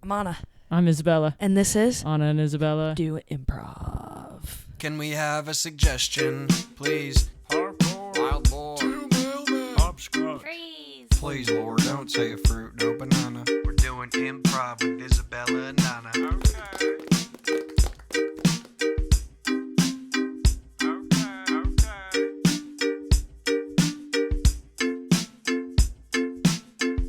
I'm Anna. I'm Isabella. And this is Anna and Isabella Do Improv. Can we have a suggestion, please? Hardcore, wild boar, hopscotch. Freeze. Please, Lord, don't say a fruit, no banana. We're doing improv with Isabella and Anna.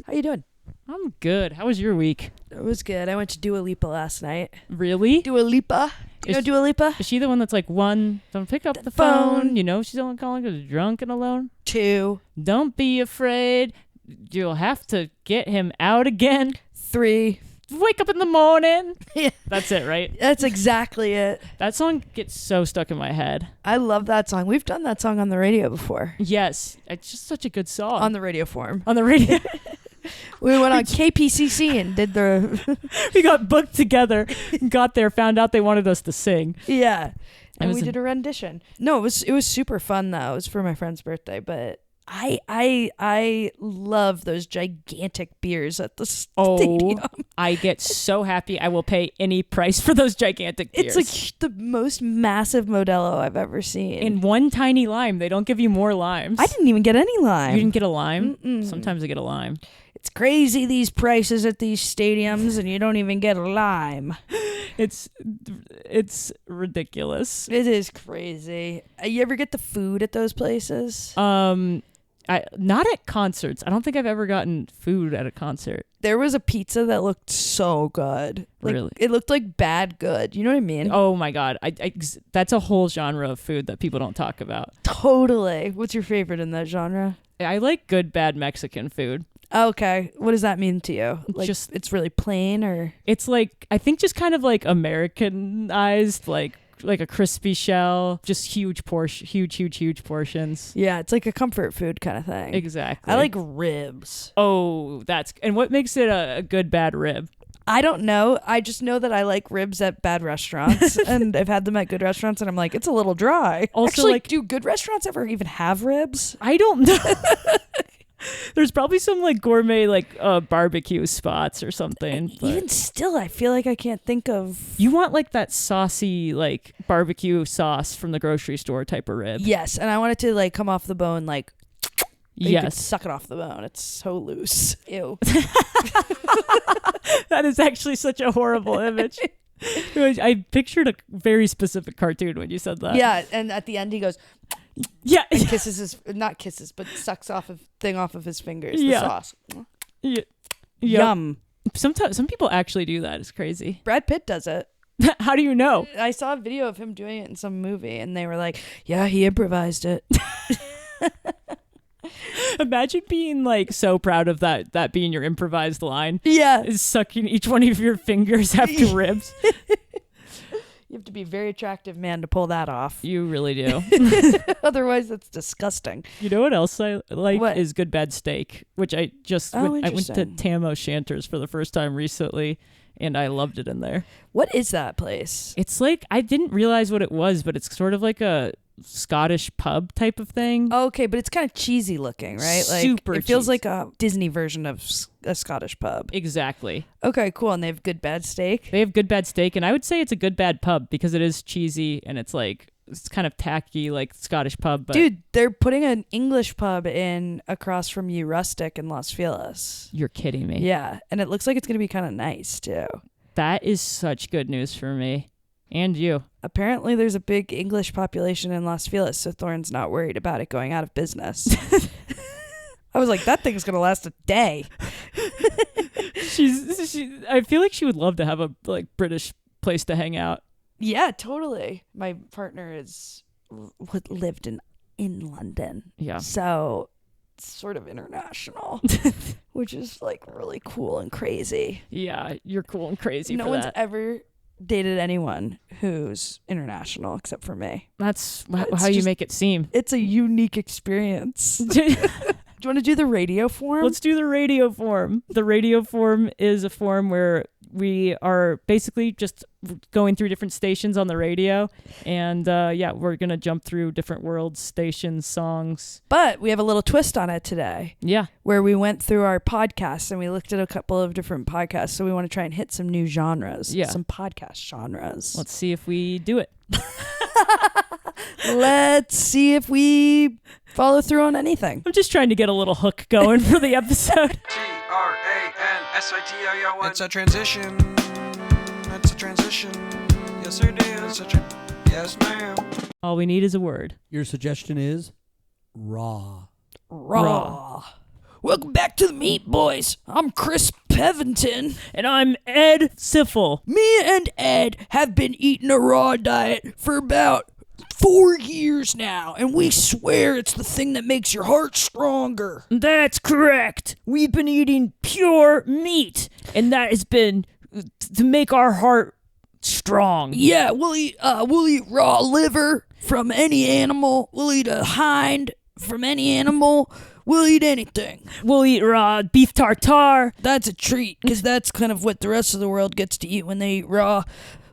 How you doing? I'm good. How was your week? It was good. I went to Dua Lipa last night. Really? Dua Lipa? You know Dua Lipa? Is she the one that's like, 1, don't pick up the phone. You know she's only calling because you're drunk and alone. 2, Don't be afraid. You'll have to get him out again. 3. Wake up in the morning. Yeah. That's it, right? That's exactly it. That song gets so stuck in my head. I love that song. We've done that song on the radio before. Yes. It's just such a good song. On the radio form. On the radio. We went on KPCC and did the... We got booked together, got there, found out they wanted us to sing. Yeah. And was we did a rendition. No, it was super fun though. It was for my friend's birthday, but I love those gigantic beers at the stadium. I get so happy. I will pay any price for those gigantic beers. It's like the most massive Modelo I've ever seen. In one tiny lime. They don't give you more limes. I didn't even get any lime. You didn't get a lime? Mm-mm. Sometimes I get a lime. It's crazy, these prices at these stadiums, and you don't even get a lime. It's ridiculous. It is crazy. You ever get the food at those places? Not at concerts. I don't think I've ever gotten food at a concert. There was a pizza that looked so good. Like, Really? It looked like bad good. You know what I mean? Oh my God. That's a whole genre of food that people don't talk about. Totally. What's your favorite in that genre? I like good, bad Mexican food. Okay. What does that mean to you? Like, Just- it's really plain, or? It's like, I think just kind of like Americanized, like a crispy shell, just huge portions. Yeah, it's like a comfort food kind of thing. Exactly. I like ribs. Oh, and what makes it a good, bad rib? I don't know. I just know that I like ribs at bad restaurants, and I've had them at good restaurants, and I'm like, it's a little dry. Also, actually, like, do good restaurants ever even have ribs? I don't know. There's probably some like gourmet like barbecue spots or something. Even still, I feel like I can't think of. You want like that saucy like barbecue sauce from the grocery store type of rib. Yes, and I want it to like come off the bone like. You can Yes. suck it off the bone. It's so loose. Ew. That is actually such a horrible image. I pictured a very specific cartoon when you said that. Yeah, and at the end he goes Yeah. and kisses his, not kisses, but sucks off of his fingers. The Yeah. sauce. Yeah. Yum. Sometimes some people actually do that. It's crazy. Brad Pitt does it. How do you know? I saw a video of him doing it in some movie, and they were like, "Yeah, he improvised it." Imagine being like so proud of that being your improvised line. Yeah. Is sucking each one of your fingers after ribs. You have to be a very attractive man to pull that off. You really do. Otherwise, that's disgusting. You know what else I like What? is good bad steak, which I just Oh, I went to interesting. Tam O'Shanter's for the first time recently, and I loved it in there. What is that place? It's like, I didn't realize what it was, but it's sort of like a Scottish pub type of thing. Oh, okay, but it's kind of cheesy looking, right? Like, Super it feels cheesy. like a Disney version of a Scottish pub. Exactly. Okay, cool. And they have good bad steak. They have good bad steak, and I would say it's a good bad pub because it is cheesy and it's like, it's kind of tacky like Scottish pub. But Dude, they're putting an English pub in across from you, Rustic in Los Feliz. You're kidding me. Yeah, and it looks like it's going to be kind of nice, too. That is such good news for me. And you. Apparently, there's a big English population in Los Feliz, so Thorne's not worried about it going out of business. I was like, that thing's going to last a day. I feel like she would love to have a like British place to hang out. Yeah, totally. My partner lived in London. Yeah. So it's sort of international, which is like really cool and crazy. Yeah, you're cool and crazy No for one's that. ever dated anyone who's international except for me. That's It's how you just- make it seem. It's a unique experience. Do you want to do the radio form? Let's do the radio form. The radio form is a form where we are basically just going through different stations on the radio. And we're going to jump through different worlds, stations, songs. But we have a little twist on it today. Yeah. Where we went through our podcasts and we looked at a couple of different podcasts. So we want to try and hit some new genres. Yeah. Some podcast genres. Let's see if we do it. Let's see if we follow through on anything. I'm just trying to get a little hook going for the episode. T-R-A-N-S-I-T-I-O-N. It's a transition. It's a transition. Yes, it is. Yes, ma'am. All we need is a word. Your suggestion is raw. Raw. Welcome back to the Meat Boys. I'm Chris Pevington. And I'm Ed Siffel. Me and Ed have been eating a raw diet for about 4 years now, and we swear it's the thing that makes your heart stronger. That's correct. We've been eating pure meat, and that has been to make our heart strong. Yeah, we'll eat raw liver from any animal. We'll eat a hind from any animal. We'll eat anything. We'll eat raw beef tartare. That's a treat, because that's kind of what the rest of the world gets to eat when they eat raw.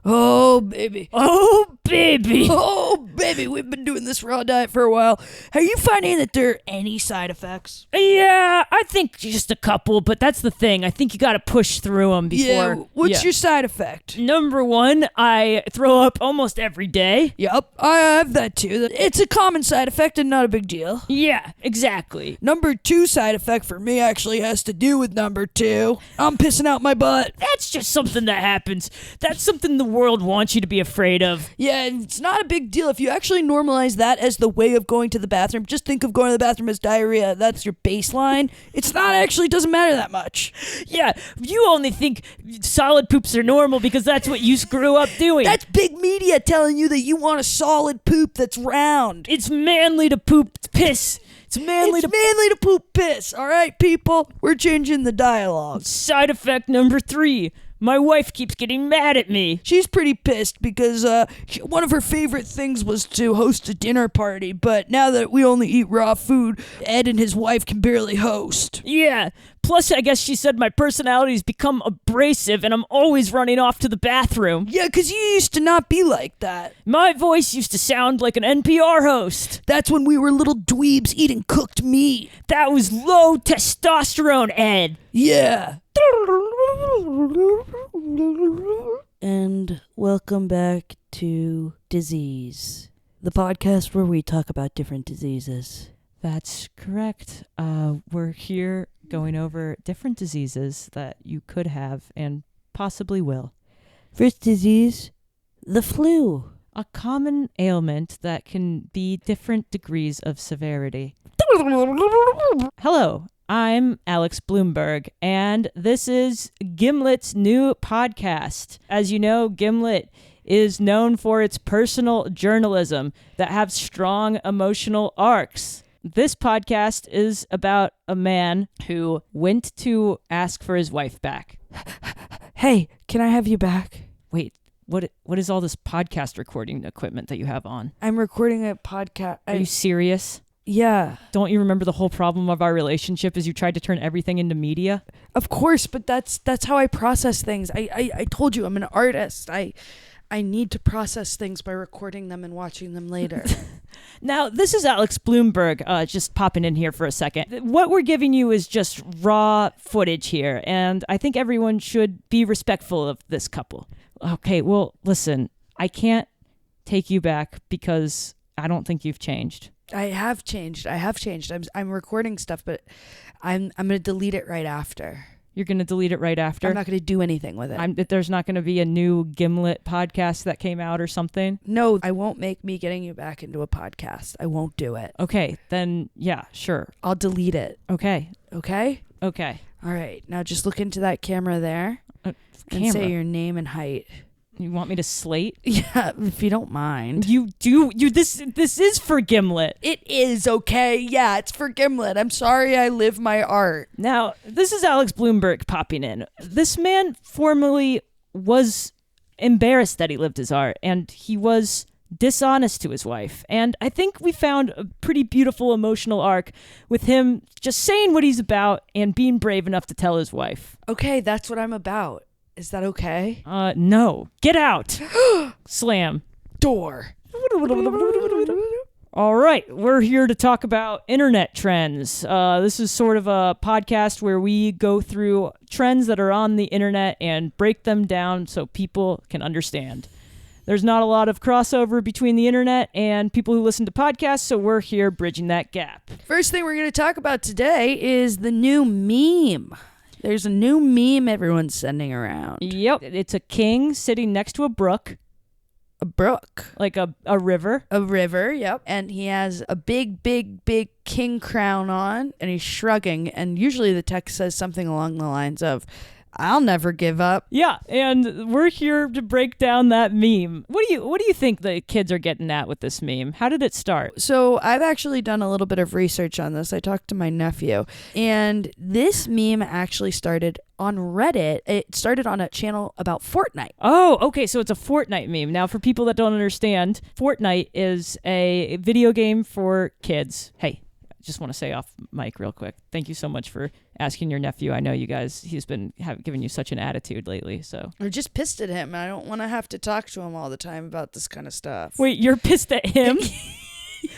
Oh, baby. Oh, baby. Oh, baby. We've been doing this raw diet for a while. Are you finding that there are any side effects? Yeah, I think just a couple, but that's the thing. I think you got to push through them before. Yeah, what's your side effect? Number one, I throw up almost every day. Yep, I have that too. It's a common side effect and not a big deal. Yeah, exactly. Number 2 side effect for me actually has to do with number 2. I'm pissing out my butt. That's just something that happens. That's something the world wants you to be afraid of. Yeah, it's not a big deal. If you actually normalize that as the way of going to the bathroom, just think of going to the bathroom as diarrhea. That's your baseline. It's not actually, doesn't matter that much. Yeah, you only think solid poops are normal because that's what you grew up doing. That's big media telling you that you want a solid poop that's round. It's manly to poop piss. It's manly to poop piss. All right, people? We're changing the dialogue. Side effect number 3. My wife keeps getting mad at me. She's pretty pissed because one of her favorite things was to host a dinner party, but now that we only eat raw food, Ed and his wife can barely host. Yeah. Plus, I guess she said my personality's become abrasive and I'm always running off to the bathroom. Yeah, because you used to not be like that. My voice used to sound like an NPR host. That's when we were little dweebs eating cooked meat. That was low testosterone, Ed. Yeah. And welcome back to Disease, the podcast where we talk about different diseases. That's correct. We're here going over different diseases that you could have and possibly will. First disease, the flu. A common ailment that can be different degrees of severity. Hello, I'm Alex Bloomberg, and this is Gimlet's new podcast. As you know, Gimlet is known for its personal journalism that have strong emotional arcs. This podcast is about a man who went to ask for his wife back. Hey, can I have you back? Wait, what is all this podcast recording equipment that you have on? I'm recording a podcast. Are you serious? Yeah. Don't you remember the whole problem of our relationship is you tried to turn everything into media? Of course, but that's how I process things. I told you I'm an artist. I need to process things by recording them and watching them later. Now, this is Alex Bloomberg, just popping in here for a second. What we're giving you is just raw footage here, and I think everyone should be respectful of this couple. Okay, well, listen, I can't take you back because I don't think you've changed. I have changed. I'm recording stuff, but I'm going to delete it right after. You're going to delete it right after? I'm not going to do anything with it. There's not going to be a new Gimlet podcast that came out or something? No, I won't make me getting you back into a podcast. I won't do it. Okay, then, yeah, sure. I'll delete it. Okay. Okay? Okay. All right. Now just look into that camera there and say your name and height. You want me to slate? Yeah, if you don't mind. You do. This is for Gimlet. It is, okay? Yeah, it's for Gimlet. I'm sorry I live my art. Now, this is Alex Bloomberg popping in. This man formerly was embarrassed that he lived his art, and he was dishonest to his wife. And I think we found a pretty beautiful emotional arc with him just saying what he's about and being brave enough to tell his wife. Okay, that's what I'm about. Is that okay? No. Get out. Slam. Door. All right, we're here to talk about internet trends. This is sort of a podcast where we go through trends that are on the internet and break them down so people can understand. There's not a lot of crossover between the internet and people who listen to podcasts, so we're here bridging that gap. First thing we're going to talk about today is the new meme. There's a new meme everyone's sending around. Yep, it's a king sitting next to a brook. A brook. Like a river. A river, yep. And he has a big king crown on, and he's shrugging. And usually the text says something along the lines of, I'll never give up. Yeah, and we're here to break down that meme. What do you think the kids are getting at with this meme? How did it start? So I've actually done a little bit of research on this. I talked to my nephew, and this meme actually started on Reddit. It started on a channel about Fortnite. Oh, okay, so it's a Fortnite meme. Now, for people that don't understand, Fortnite is a video game for kids. Hey, just want to say off mic real quick, thank you so much for asking your nephew. I know you guys, he's been giving you such an attitude lately, so. I'm just pissed at him. I don't want to have to talk to him all the time about this kind of stuff. Wait, you're pissed at him?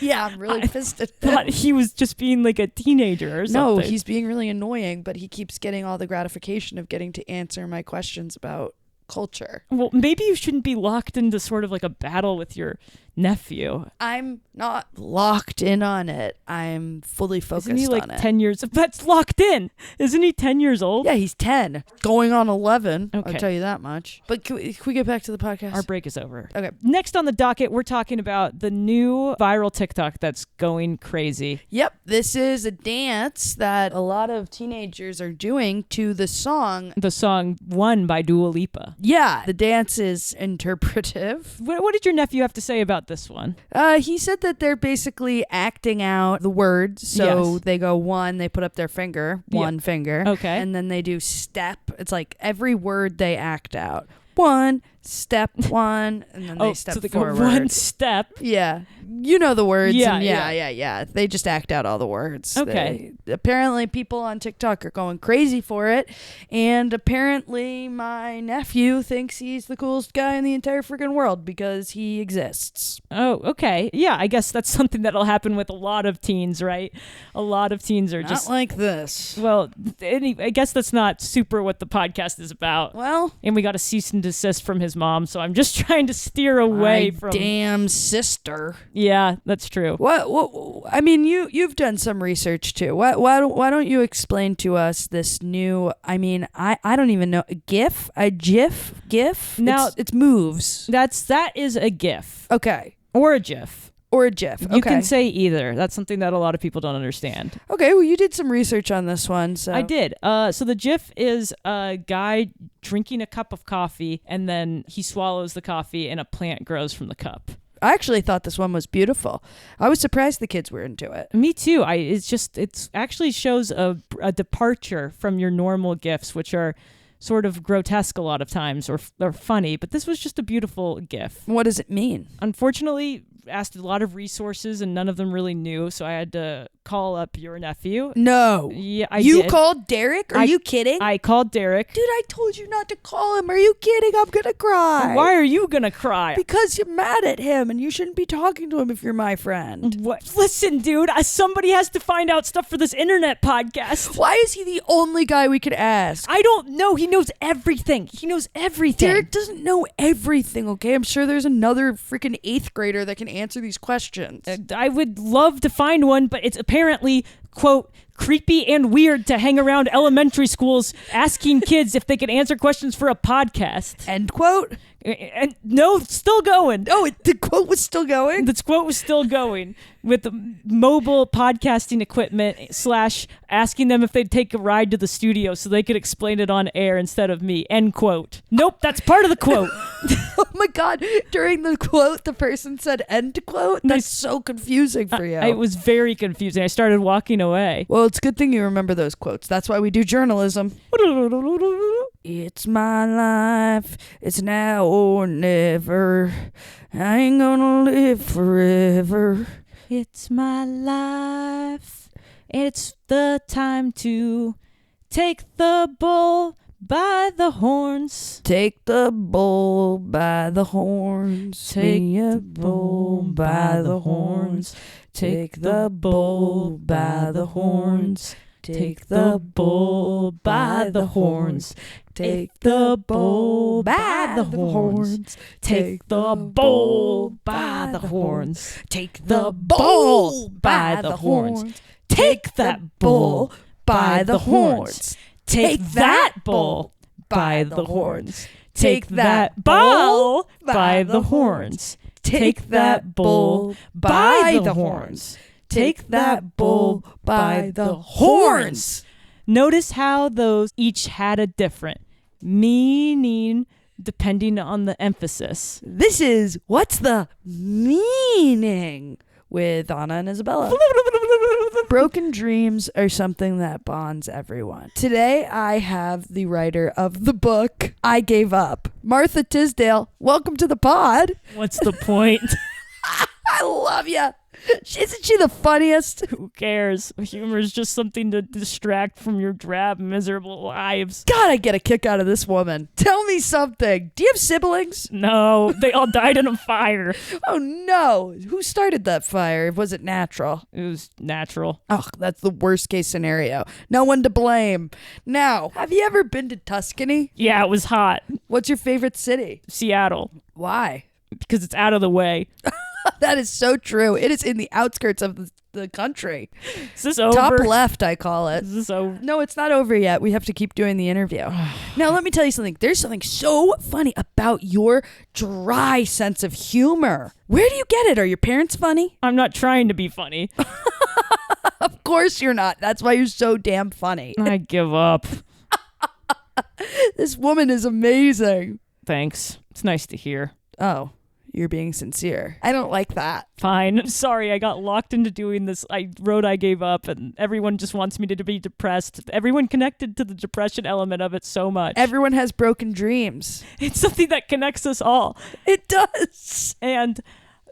Yeah, I'm really pissed at him. Thought he was just being like a teenager or something. No, he's being really annoying, but he keeps getting all the gratification of getting to answer my questions about culture. Well, maybe you shouldn't be locked into sort of like a battle with your nephew. I'm not locked in on it. I'm fully focused on it. Isn't he like 10 years? That's locked in. Isn't he 10 years old? Yeah, he's 10. Going on 11. Okay. I'll tell you that much. But can we get back to the podcast? Our break is over. Okay. Next on the docket, we're talking about the new viral TikTok that's going crazy. Yep. This is a dance that a lot of teenagers are doing to the song. The song One by Dua Lipa. Yeah. The dance is interpretive. What did your nephew have to say about this one? He said that they're basically acting out the words. So Yes. they go one, they put up their finger, one finger. Okay. And then they do step. It's like every word they act out. One, step one, and then they step so they forward. go one step. Yeah. You know the words. Yeah, and yeah. yeah. They just act out all the words. Okay. Apparently people on TikTok are going crazy for it. And apparently my nephew thinks he's the coolest guy in the entire freaking world because he exists. Oh, okay. Yeah, I guess that's something that'll happen with a lot of teens, right? A lot of teens are Not just like this. well, I guess that's not super what the podcast is about. Well, And we got a cease and desist from his mom, so I'm just trying to steer away my from. damn sister. Yeah, that's true. What? I mean, you've done some research too. Why don't you explain to us this new? I mean, I don't even know. GIF? A GIF? Now it's moves. that is a GIF Okay. or a GIF. Or a GIF. Okay. You can say either. That's something that a lot of people don't understand. Okay. Well, you did some research on this one, so I did. So the GIF is a guy drinking a cup of coffee, and then he swallows the coffee, and a plant grows from the cup. I actually thought this one was beautiful. I was surprised the kids were into it. Me too. It's actually shows a departure from your normal GIFs, which are sort of grotesque a lot of times or funny, but this was just a beautiful GIF. What does it mean? Unfortunately, asked a lot of resources and none of them really knew, so I had to call up your nephew. No. Yeah, I You did. called Derek? Are you kidding? I called Derek. Dude, I told you not to call him. Are you kidding? I'm going to cry. Why are you gonna cry? Because you're mad at him and you shouldn't be talking to him if you're my friend. What? Listen, dude, somebody has to find out stuff for this internet podcast. Why is he the only guy we could ask? I don't know. He knows everything. He knows everything. Derek doesn't know everything, okay? I'm sure there's another freaking 8th grader that can answer these questions. I would love to find one, but it's apparently, quote, creepy and weird to hang around elementary schools asking kids if they could answer questions for a podcast. End quote? And no, still going. Oh, the quote was still going? This quote was still going with the mobile podcasting equipment / asking them if they'd take a ride to the studio so they could explain it on air instead of me. End quote. Nope, that's part of the quote. Oh my God. During the quote, the person said end quote? That's so confusing for you. It was very confusing. I started walking away. Well, it's a good thing you remember those quotes. That's why we do journalism. It's my life. It's now or never. I ain't gonna live forever. It's my life. It's the time to take the bull by the horns. Take the bull by the horns. Take the the bull by the horns. Take the bull by the horns. Take the bull by the horns. Take the bull by the horns. Take the bull by the horns. Take the bull by the horns. Take that bull by the horns. Take that bull by the horns. Take that bull by the horns. Take that bull by the horns. Take that bull by the horns. Notice how those each had a different meaning depending on the emphasis. This is What's the Meaning with Anna and Isabella. Broken dreams are something that bonds everyone. Today I have the writer of the book I Gave Up, Martha Tisdale. Welcome to the pod. What's the point? I love you. Isn't she the funniest? Who cares? Humor is just something to distract from your drab, miserable lives. God, I get a kick out of this woman. Tell me something. Do you have siblings? No, they all died in a fire. Oh no. Who started that fire? Was it natural? It was natural. Oh, that's the worst case scenario. No one to blame. Now, have you ever been to Tuscany? Yeah, it was hot. What's your favorite city? Seattle. Why? Because it's out of the way. That is so true. It is in the outskirts of the country. Is this over? Top left, I call it. Is this over? No, it's not over yet. We have to keep doing the interview. Now, let me tell you something. There's something so funny about your dry sense of humor. Where do you get it? Are your parents funny? I'm not trying to be funny. Of course you're not. That's why you're so damn funny. I give up. This woman is amazing. Thanks. It's nice to hear. Oh, you're being sincere. I don't like that. Fine. Sorry, I got locked into doing this. I wrote I gave up, and everyone just wants me to be depressed. Everyone connected to the depression element of it so much. Everyone has broken dreams. It's something that connects us all. It does. And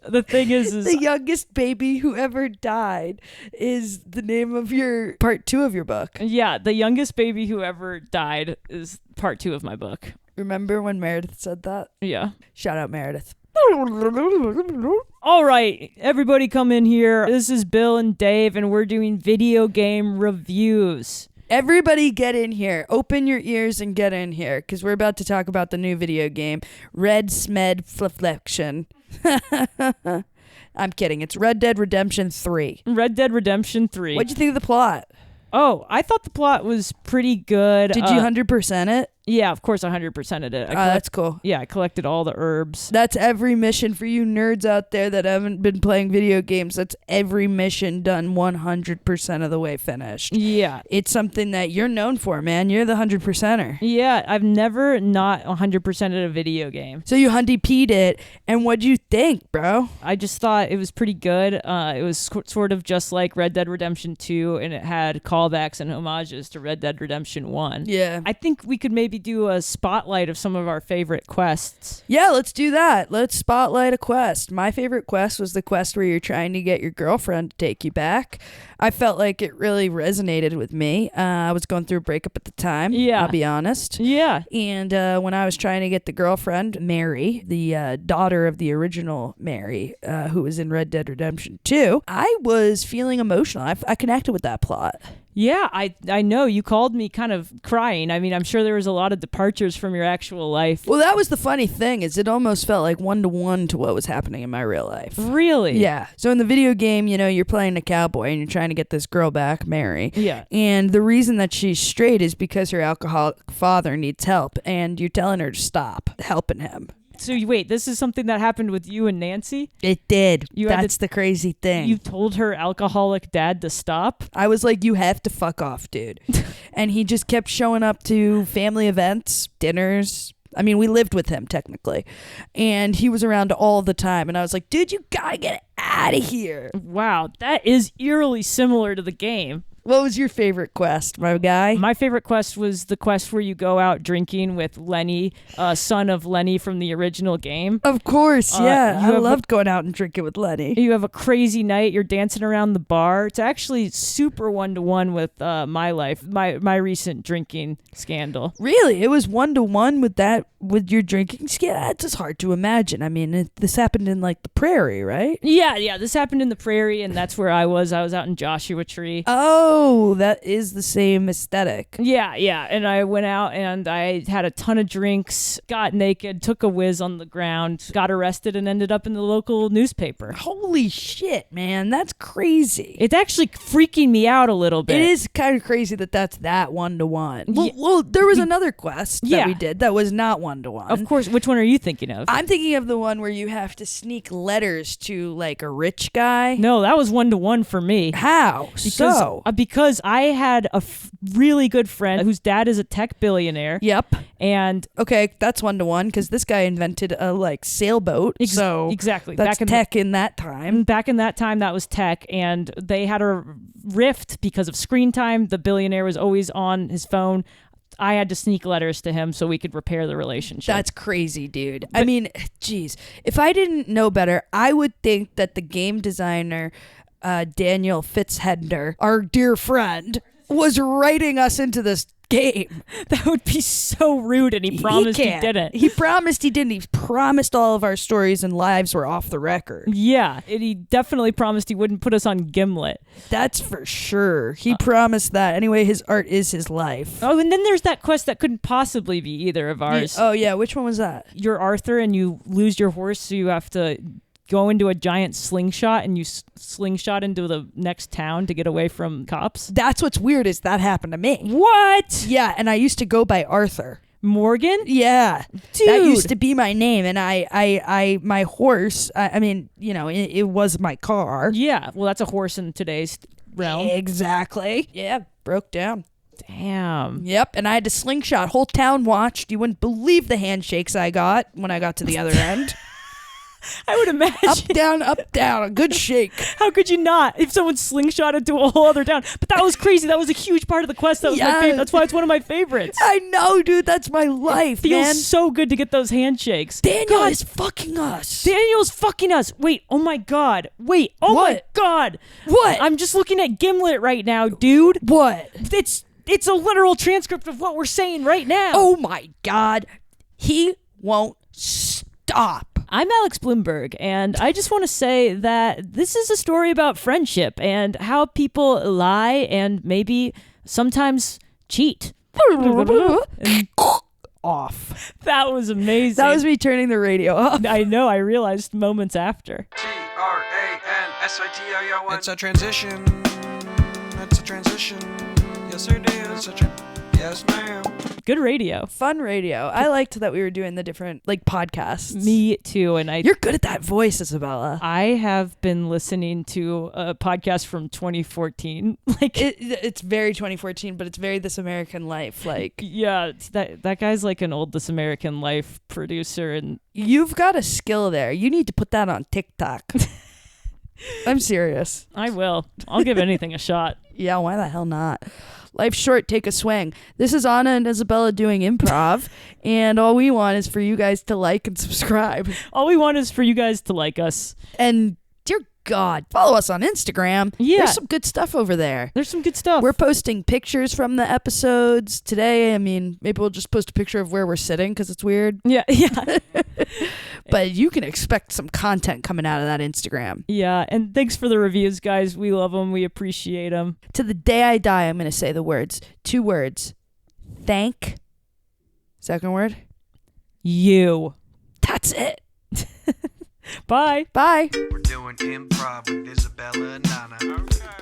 the thing is The youngest baby who ever died is the name of your part 2 of your book. yeah, the youngest baby who ever died is part 2 of my book. Remember when Meredith said that? Yeah. Shout out Meredith. All right, everybody come in here. This is Bill and Dave, and we're doing video game reviews. Everybody get in here. Open your ears and get in here, because we're about to talk about the new video game, Red Smed Flexion. I'm kidding. It's Red Dead Redemption 3. Red Dead Redemption 3. What'd you think of the plot? Oh, I thought the plot was pretty good. Did you 100% it? Yeah, of course, 100%ed it. That's cool. Yeah, I collected all the herbs. That's every mission for you nerds out there that haven't been playing video games. That's every mission done 100% of the way finished. Yeah. It's something that you're known for, man. You're the 100%er. Yeah, I've never not 100%ed a video game. So you hundy-peed it, and what'd you think, bro? I just thought it was pretty good. It was sort of just like Red Dead Redemption 2, and it had callbacks and homages to Red Dead Redemption 1. Yeah. I think we could maybe do a spotlight of some of our favorite quests. Yeah, let's do that. Let's spotlight a quest. My favorite quest was the quest where you're trying to get your girlfriend to take you back. I felt like it really resonated with me. I was going through a breakup at the time. Yeah. I'll be honest. Yeah. And when I was trying to get the girlfriend, Mary, the daughter of the original Mary, who was in Red Dead Redemption 2, I was feeling emotional. I connected with that plot. Yeah, I know. You called me kind of crying. I mean, I'm sure there was a lot of departures from your actual life. Well, that was the funny thing, is it almost felt like 1-to-1 to what was happening in my real life. Really? Yeah. So in the video game, you know, you're playing a cowboy and you're trying to get this girl back, Mary. Yeah. And the reason that she's straight is because her alcoholic father needs help, and you're telling her to stop helping him. So wait, this is something that happened with you and Nancy? It did. You had That's the crazy thing. You told her alcoholic dad to stop? I was like, you have to fuck off, dude. And he just kept showing up to family events, dinners. I mean, we lived with him technically. And he was around all the time. And I was like, dude, you gotta get out of here. Wow, that is eerily similar to the game. What was your favorite quest, my guy? My favorite quest was the quest where you go out drinking with Lenny, son of Lenny from the original game. Of course, yeah. I you have loved going out and drinking with Lenny. You have a crazy night. You're dancing around the bar. It's actually super one-to-one with my life, my recent drinking scandal. Really? It was 1-to-1 with your drinking skill? That's just hard to imagine. I mean, this happened in like the prairie, right? Yeah. This happened in the prairie, and that's where I was. I was out in Joshua Tree. Oh, that is the same aesthetic. Yeah. And I went out and I had a ton of drinks, got naked, took a whiz on the ground, got arrested, and ended up in the local newspaper. Holy shit, man. That's crazy. It's actually freaking me out a little bit. It is kind of crazy that's that 1-to-1. Well, there was another quest that we did that was not 1-to-1. Of course. Which one are you thinking of? I'm thinking of the one where you have to sneak letters to like a rich guy. No, that was 1-to-1 for me. How? Because I had a really good friend whose dad is a tech billionaire. Yep. And okay, that's 1-to-1 because this guy invented a like sailboat. So exactly, that's tech in that time. Back in that time, that was tech, and they had a rift because of screen time. The billionaire was always on his phone. I had to sneak letters to him so we could repair the relationship. That's crazy, dude. I mean, geez, if I didn't know better, I would think that the game designer, Daniel Fitzhender, our dear friend, was writing us into this game. That would be so rude, and he promised he didn't. He promised he didn't. He promised all of our stories and lives were off the record. Yeah, and he definitely promised he wouldn't put us on Gimlet. That's for sure. He promised that. Anyway, his art is his life. Oh, and then there's that quest that couldn't possibly be either of ours. Oh, yeah. Which one was that? You're Arthur, and you lose your horse, so you have to go into a giant slingshot, and you slingshot into the next town to get away from cops. That's what's weird is that happened to me. What? Yeah, and I used to go by Arthur. Morgan? Yeah. Dude. That used to be my name, and my horse, I mean, you know, it was my car. Yeah, well, that's a horse in today's realm. Exactly. Yeah, broke down. Damn. Yep, and I had to slingshot. Whole town watched. You wouldn't believe the handshakes I got when I got to the other end. I would imagine. Up, down, a good shake. How could you not? If someone slingshotted to a whole other town. But that was crazy. That was a huge part of the quest. That was my favorite. That's why it's one of my favorites. I know, dude. That's my life, it feels man. so good to get those handshakes. Daniel is fucking us. Daniel's fucking us. Wait, oh my God. Wait, oh What? my God. What? I'm just looking at Gimlet right now, dude. What? It's a literal transcript of what we're saying right now. Oh my God. He won't stop. I'm Alex Bloomberg, and I just want to say that this is a story about friendship and how people lie and maybe sometimes cheat. Off. That was amazing. That was me turning the radio off. I know, I realized moments after. TRANSITIO. It's a transition. It's a transition. Yes, it is. Yes, ma'am. Good radio. Fun radio. I liked that we were doing the different like podcasts. Me too. And You're good at that voice, Isabella. I have been listening to a podcast from 2014. Like it's very 2014, but it's very This American Life. Like yeah, that guy's like an old This American Life producer, and you've got a skill there. You need to put that on TikTok. I'm serious. I will. I'll give anything a shot. Yeah, why the hell not? Life's short, take a swing. This is Anna and Isabella doing improv, and all we want is for you guys to like and subscribe. All we want is for you guys to like us. And dear God, follow us on Instagram. Yeah. There's some good stuff over there. There's some good stuff. We're posting pictures from the episodes today. I mean, maybe we'll just post a picture of where we're sitting because it's weird. Yeah. But you can expect some content coming out of that Instagram. Yeah, and thanks for the reviews, guys. We love them. We appreciate them. To the day I die, I'm going to say the words. 2 words. Thank. Second word. You. That's it. Bye. Bye. We're doing improv with Isabella and Nana. Okay.